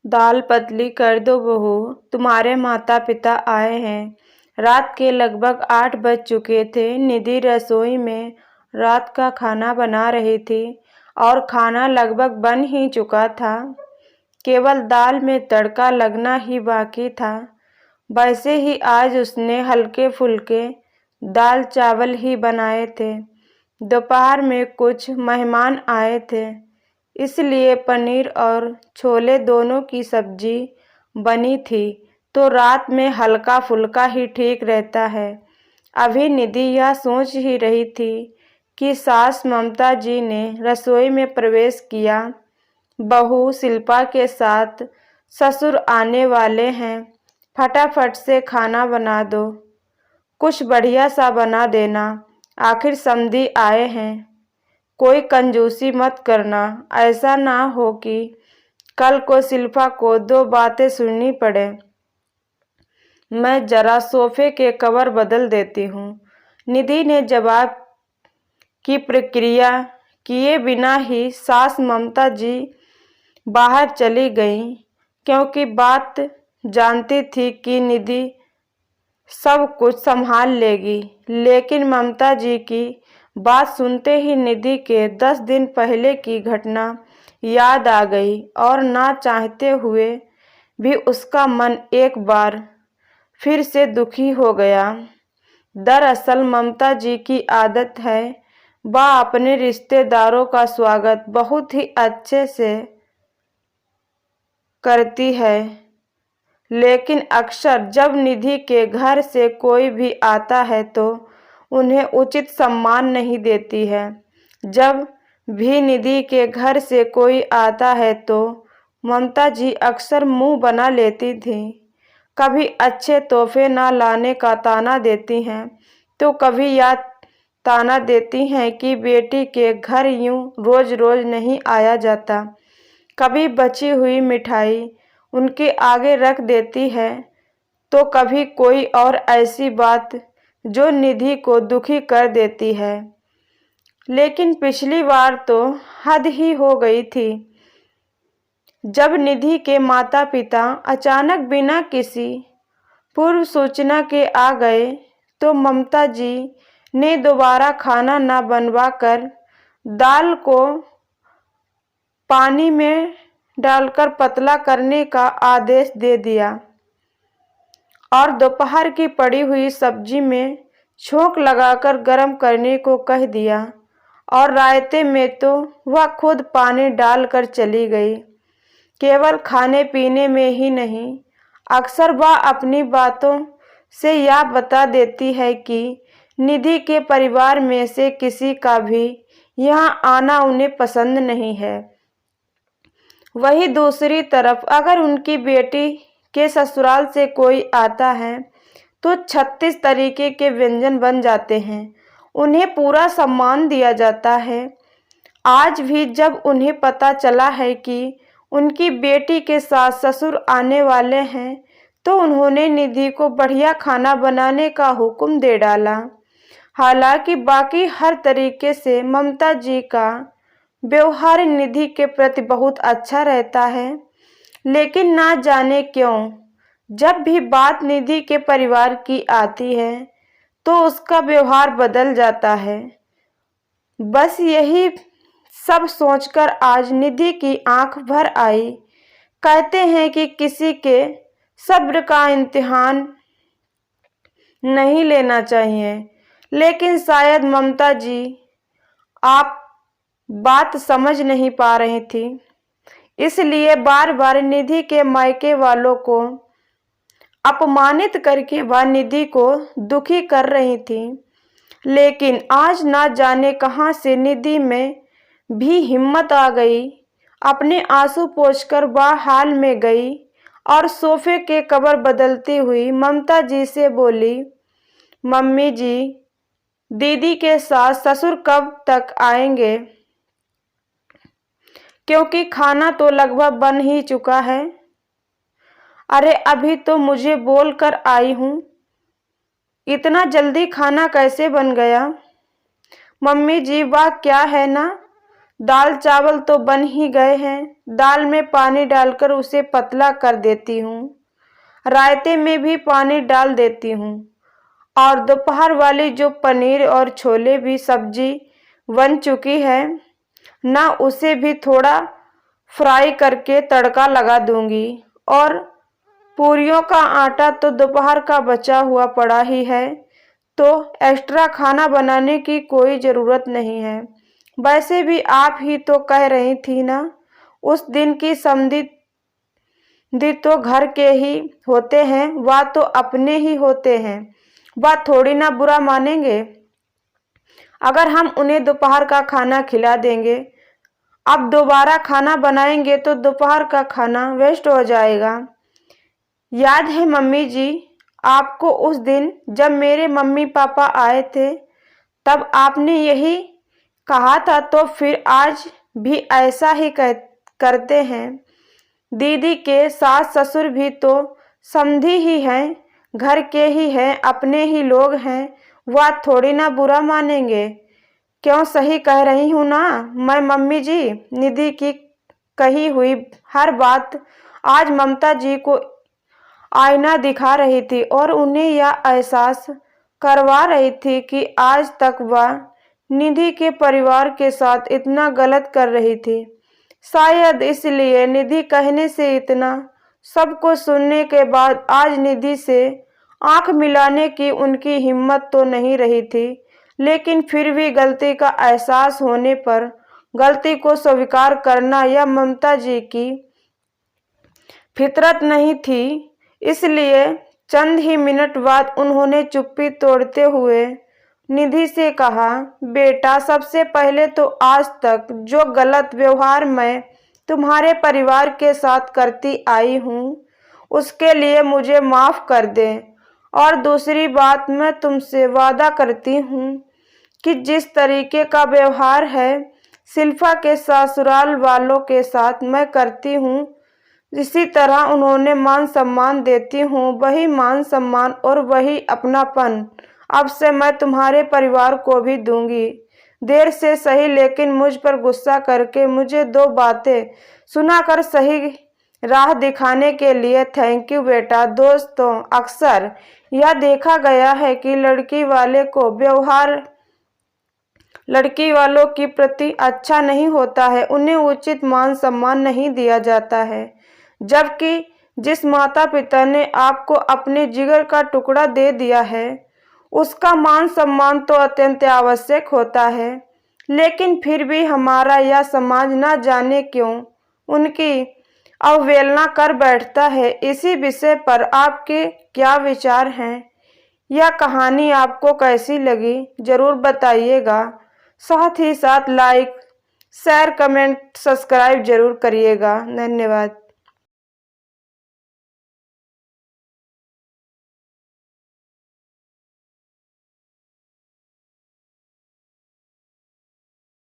दाल पतली कर दो बहू, तुम्हारे माता पिता आए हैं। रात के लगभग 8 बज चुके थे। निधि रसोई में रात का खाना बना रही थी और खाना लगभग बन ही चुका था। केवल दाल में तड़का लगना ही बाकी था। वैसे ही आज उसने हल्के फुल्के दाल चावल ही बनाए थे। दोपहर में कुछ मेहमान आए थे, इसलिए पनीर और छोले दोनों की सब्जी बनी थी, तो रात में हल्का फुल्का ही ठीक रहता है। अभी निधि यह सोच ही रही थी कि सास ममता जी ने रसोई में प्रवेश किया। बहू शिल्पा के साथ ससुर आने वाले हैं, फटाफट से खाना बना दो, कुछ बढ़िया सा बना देना, आखिर समधी आए हैं। कोई कंजूसी मत करना, ऐसा ना हो कि कल को शिल्पा को 2 बातें सुननी पड़े। मैं जरा सोफे के कवर बदल देती हूँ। निधि ने जवाब की प्रक्रिया किए बिना ही सास ममता जी बाहर चली गईं, क्योंकि बात जानती थी कि निधि सब कुछ संभाल लेगी। लेकिन ममता जी की बात सुनते ही निधि के 10 दिन पहले की घटना याद आ गई और ना चाहते हुए भी उसका मन एक बार फिर से दुखी हो गया। दरअसल ममता जी की आदत है, वह अपने रिश्तेदारों का स्वागत बहुत ही अच्छे से करती है, लेकिन अक्सर जब निधि के घर से कोई भी आता है तो उन्हें उचित सम्मान नहीं देती है। जब भी निधि के घर से कोई आता है तो ममता जी अक्सर मुंह बना लेती थीं। कभी अच्छे तोहफे ना लाने का ताना देती हैं, तो कभी यह ताना देती हैं कि बेटी के घर यूं रोज रोज नहीं आया जाता। कभी बची हुई मिठाई उनके आगे रख देती है, तो कभी कोई और ऐसी बात जो निधि को दुखी कर देती है। लेकिन पिछली बार तो हद ही हो गई थी, जब निधि के माता पिता अचानक बिना किसी पूर्व सूचना के आ गए, तो ममता जी ने दोबारा खाना न बनवाकर दाल को पानी में डालकर पतला करने का आदेश दे दिया और दोपहर की पड़ी हुई सब्जी में छोंक लगाकर गर्म करने को कह दिया। और रायते में तो वह खुद पानी डालकर चली गई। केवल खाने पीने में ही नहीं, अक्सर वह अपनी बातों से यह बता देती है कि निधि के परिवार में से किसी का भी यहाँ आना उन्हें पसंद नहीं है। वहीं दूसरी तरफ अगर उनकी बेटी के ससुराल से कोई आता है तो 36 तरीके के व्यंजन बन जाते हैं, उन्हें पूरा सम्मान दिया जाता है। आज भी जब उन्हें पता चला है कि उनकी बेटी के साथ ससुर आने वाले हैं, तो उन्होंने निधि को बढ़िया खाना बनाने का हुक्म दे डाला। हालांकि बाकी हर तरीके से ममता जी का व्यवहार निधि के प्रति बहुत अच्छा रहता है, लेकिन ना जाने क्यों जब भी बात निधि के परिवार की आती है तो उसका व्यवहार बदल जाता है। बस यही सब सोचकर आज निधि की आंख भर आई। कहते हैं कि किसी के सब्र का इम्तिहान नहीं लेना चाहिए, लेकिन शायद ममता जी आप बात समझ नहीं पा रही थी, इसलिए बार बार निधि के मायके वालों को अपमानित करके वह निधि को दुखी कर रही थी। लेकिन आज ना जाने कहां से निधि में भी हिम्मत आ गई। अपने आंसू पोंछकर वह हाल में गई और सोफे के कवर बदलती हुई ममता जी से बोली, मम्मी जी, दीदी के साथ ससुर कब तक आएंगे? क्योंकि खाना तो लगभग बन ही चुका है। अरे अभी तो मुझे बोल कर आई हूँ, इतना जल्दी खाना कैसे बन गया? मम्मी जी, वह क्या है ना, दाल चावल तो बन ही गए हैं, दाल में पानी डालकर उसे पतला कर देती हूँ। रायते में भी पानी डाल देती हूँ और दोपहर वाली जो पनीर और छोले भी सब्जी बन चुकी है ना, उसे भी थोड़ा फ्राई करके तड़का लगा दूंगी। और पूरियों का आटा तो दोपहर का बचा हुआ पड़ा ही है, तो एक्स्ट्रा खाना बनाने की कोई ज़रूरत नहीं है। वैसे भी आप ही तो कह रही थी ना, उस दिन की समधी तो घर के ही होते हैं, वह तो अपने ही होते हैं, वह थोड़ी ना बुरा मानेंगे अगर हम उन्हें दोपहर का खाना खिला देंगे। अब दोबारा खाना बनाएंगे तो दोपहर का खाना वेस्ट हो जाएगा। याद है मम्मी जी, आपको उस दिन जब मेरे मम्मी पापा आए थे तब आपने यही कहा था, तो फिर आज भी ऐसा ही करते हैं। दीदी के सास ससुर भी तो समधी ही हैं, घर के ही हैं, अपने ही लोग हैं, वह थोड़ी ना बुरा मानेंगे। क्यों, सही कह रही हूँ ना मैं मम्मी जी? निधि की कही हुई हर बात आज ममता जी को आईना दिखा रही थी और उन्हें यह एहसास करवा रही थी कि आज तक वह निधि के परिवार के साथ इतना गलत कर रही थी। शायद इसलिए निधि कहने से इतना सब कुछ सुनने के बाद आज निधि से आंख मिलाने की उनकी हिम्मत तो नहीं रही थी, लेकिन फिर भी गलती का एहसास होने पर गलती को स्वीकार करना यह ममता जी की फितरत नहीं थी। इसलिए चंद ही मिनट बाद उन्होंने चुप्पी तोड़ते हुए निधि से कहा, बेटा, सबसे पहले तो आज तक जो गलत व्यवहार मैं तुम्हारे परिवार के साथ करती आई हूँ उसके लिए मुझे माफ़ कर दें। और दूसरी बात, मैं तुमसे वादा करती हूँ कि जिस तरीके का व्यवहार है शिल्पा के ससुराल वालों के साथ मैं करती हूँ, इसी तरह उन्होंने मान सम्मान देती हूँ, वही मान सम्मान और वही अपनापन अब से मैं तुम्हारे परिवार को भी दूंगी। देर से सही, लेकिन मुझ पर गुस्सा करके मुझे दो बातें सुनाकर सही राह दिखाने के लिए थैंक यू बेटा। दोस्तों, अक्सर यह देखा गया है कि लड़की वाले को व्यवहार लड़की वालों के प्रति अच्छा नहीं होता है, उन्हें उचित मान सम्मान नहीं दिया जाता है, जबकि जिस माता पिता ने आपको अपने जिगर का टुकड़ा दे दिया है उसका मान सम्मान तो अत्यंत आवश्यक होता है। लेकिन फिर भी हमारा यह समाज न जाने क्यों उनकी अवहेलना कर बैठता है। इसी विषय पर आपके क्या विचार हैं? यह कहानी आपको कैसी लगी ज़रूर बताइएगा। साथ ही साथ लाइक, शेयर, कमेंट, सब्सक्राइब जरूर करिएगा। धन्यवाद।